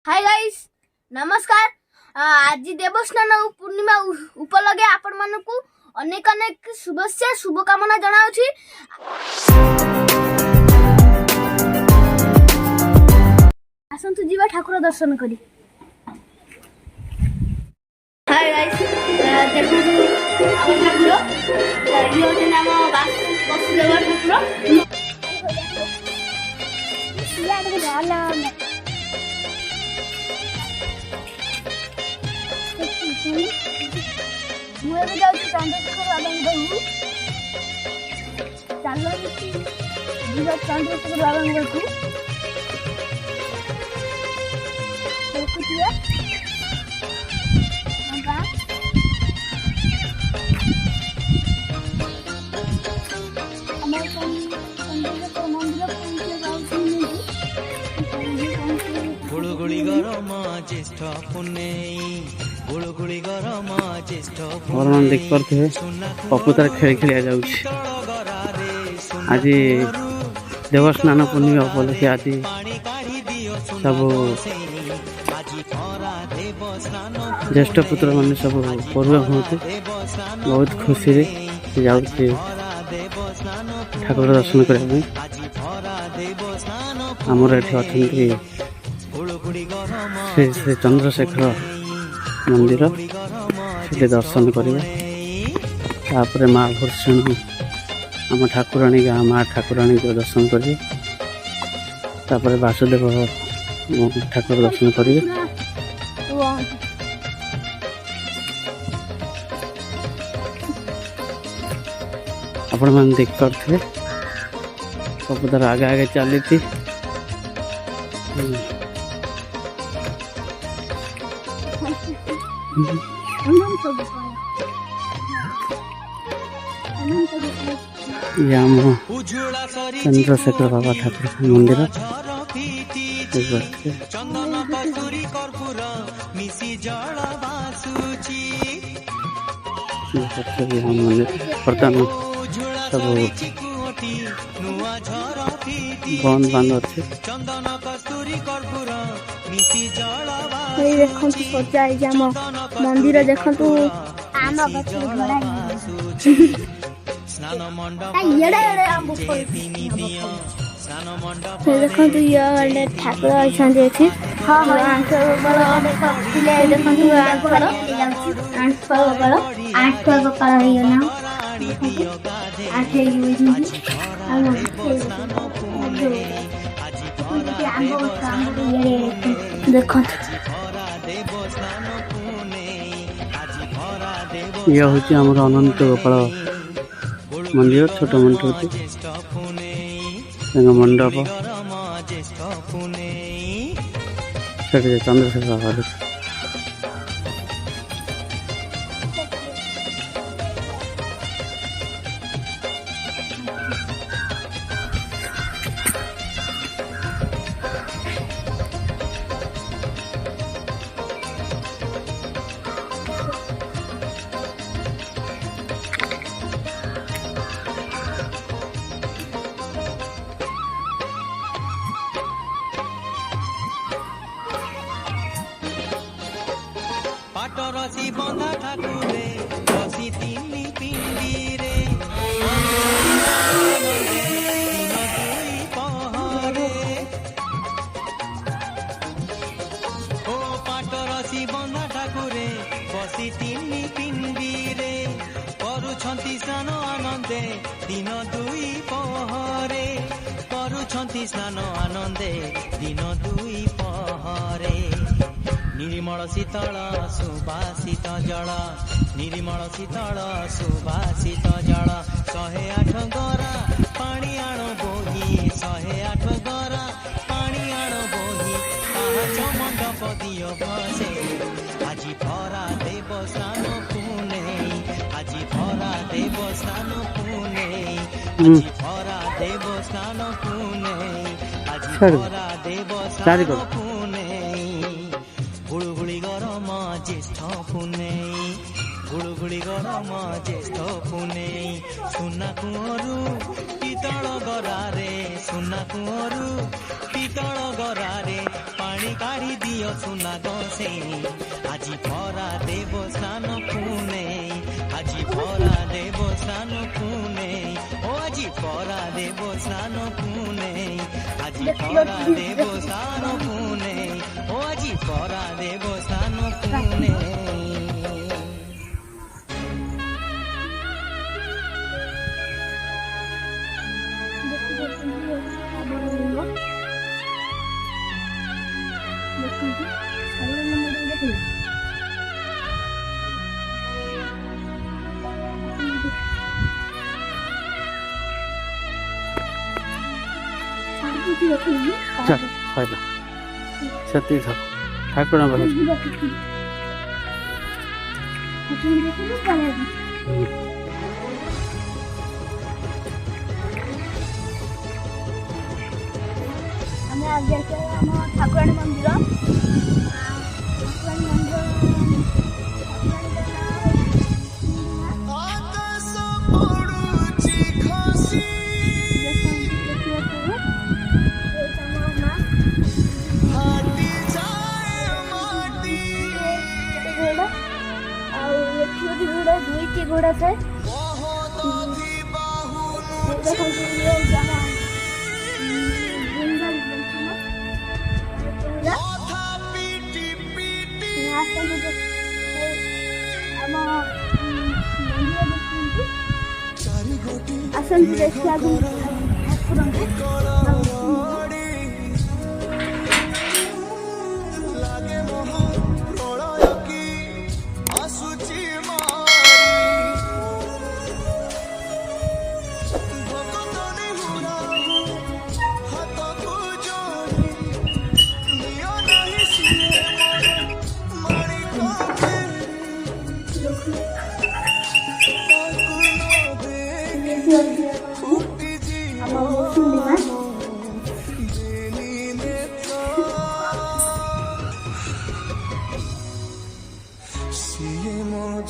Hi guys नमस्कार। आज देवस्नान पूर्णिमा उपलगे आपण मानकु अनेक अनेक शुभेच्छा शुभकामना जनाउछि। आसंतु जीवा ठाकुर दर्शन करी। हाय गाइस देखु हम ठाकुर ये होते नाम वसुदेव ठाकुर ମୁଁ ଏବେ ଯାଉଛି ଚନ୍ଦ୍ରଶେଖର ବାବାଙ୍କ ପାଖକୁ। ଚାଲ ଯିବା ଚନ୍ଦ୍ରଶେଖର ବାବାଙ୍କ ପାଖକୁ। ଦେଖୁଥିବେ ଆମର ଚନ୍ଦ୍ରଶେଖର ମନ୍ଦିର गुळगुळी गरम ज्येष्ठ पुनेई गुळगुळी गरम ज्येष्ठ और देख पारे प्रकृतर खेल खेल जाऊँ। आज देवस्नान पूर्णिमा उपलक्षे आज सब ज्येष्ठ पुत्र मान सब पर्व होते बहुत खुशी जाऊँ ठाकुर दर्शन करने। आमर ये अच्छा श्री चंद्रशेखर मंदिर से दर्शन करें। माँ भूषण आम ठाकुराणी गाँ माँ ठाकुराणी को दर्शन करें। वासुदेव ठाकुर दर्शन करें। आपण मैंने देख पारे सबुदार आगे आगे चली थी। चंद्रशेखर बाबा ठाकुर मंदिर बर्तमान सब बंद बंद अच्छे देखु सजा आम मंदिर देखु देखो ये ठाकुर अच्छा देखु देखो यह हूँ आम अनंत गोपाल मंदिर छोट मंडप मंडप चंद्रशेखर बाबा पाटरसी बंधा ठाकुरे बसी तीनी पिंडी रे पहरे ओ पाटरसी बंधा ठाकुरे बसी तीनी पिंडी रे करुछंती स्नान आनंदे दिन दुई पहरे करुछंती स्नान आनंदे दिन दुई पहरे निर्मल शीतल सुबासित जल निर्मल शीतल सुबासित जल 108 गरा पानी आण बोही 108 गरा पानी आण बोही पाँच मंडप दियो बसे आज भरा देव स्नान पुणे आज भरा देव स्नान पुणे आज भरा देव स्नान पुणे आज भरा देव स्नान पुणे गुळगुळी गरम ज्येष्ठ पुनेई गुळगुळी गरम ज्येष्ठ पुनेई सुना कुंवरू पितळ गरारे सुना कुंवरू पितळ गरारे पानी ପାଣି କାଢି ଦିଅ ସୁନା ଗସେଇ ଆଜି ଭରା ଦେବ ସ୍ନାନ ପୁନେଇ ଆଜି ଭରା ଦେବ ସ୍ନାନ ପୁନେଇ ଓ ଆଜି ଭରା ଦେବ ସ୍ନାନ ପୁନେଇ ଆଜି ଭରା ଦେବ ସ୍ନାନ ପୁନେଇ ଓ ଆଜି ଭରା ଦେବ ସ୍ନାନ ପୁନେଇ चल सैला सेतिक थाउ ठाकुर ଆମେ ଆଜି ଆସିବା ଆମ ଠାକୁରାଣୀ ମନ୍ଦିର। ଠାକୁରାଣୀ ମନ୍ଦିର दुईटी घोड़ा थे आसन देखिया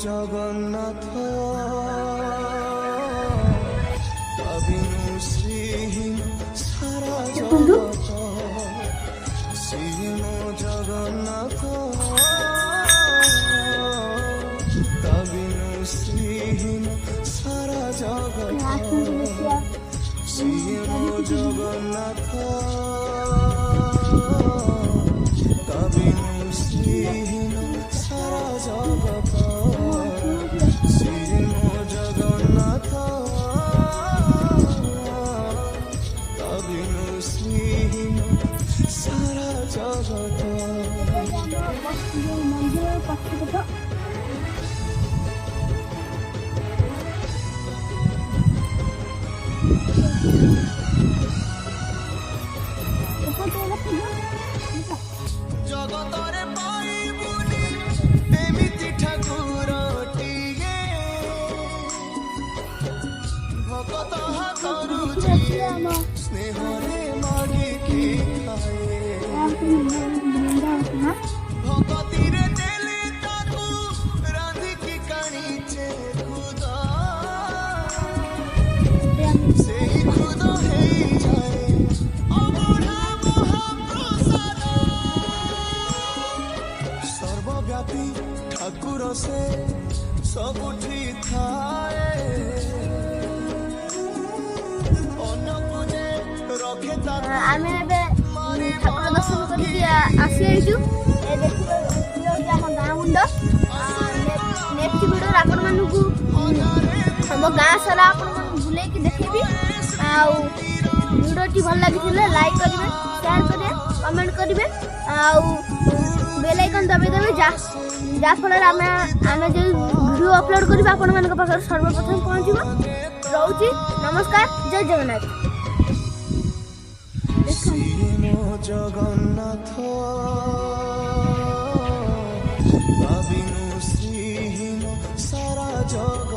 जगन्नाथ अभिनु श्रीहीन सारा जगत श्री जगन्नाथ अभिनु श्रीहीन सारा जगत श्री जगन्नाथ अभिनु श्रीहीन सारा जगत जगन्नाथ अभिनु श्रीहीन सारा जगत मंदिर पक्षपथ जगतरे पाइबुनी एमिति ठाकुरटिए भगत हातरुची स्नेहरे मागिकी खाए भगतिरे देले ताकू राधिकी काणीचे खुद सेही खुद हेई जाए अबढ़ा महाप्रसाद सर्वव्यापी ठाकुर से सबुठी थाए आमे एबे ठाकुर दर्शन करके आसी आइछु ए देखियो जे हम गाँ मुंड नेक्स्ट वीडियो आपण मानकू हम गाँ सारा आपण मन बुले के देखेबी आ वीडियो टी भल लागिथिले लाइक करिवे शेयर करिवे कमेंट करिवे आ बेल आइकन दबे देबे जा फल आमे जे वीडियो अपलोड करबा आपण मानक पाखर सर्वप्रथम पहुंचीबो रहउची नमस्कार जय जगन्नाथ जगन्नाथ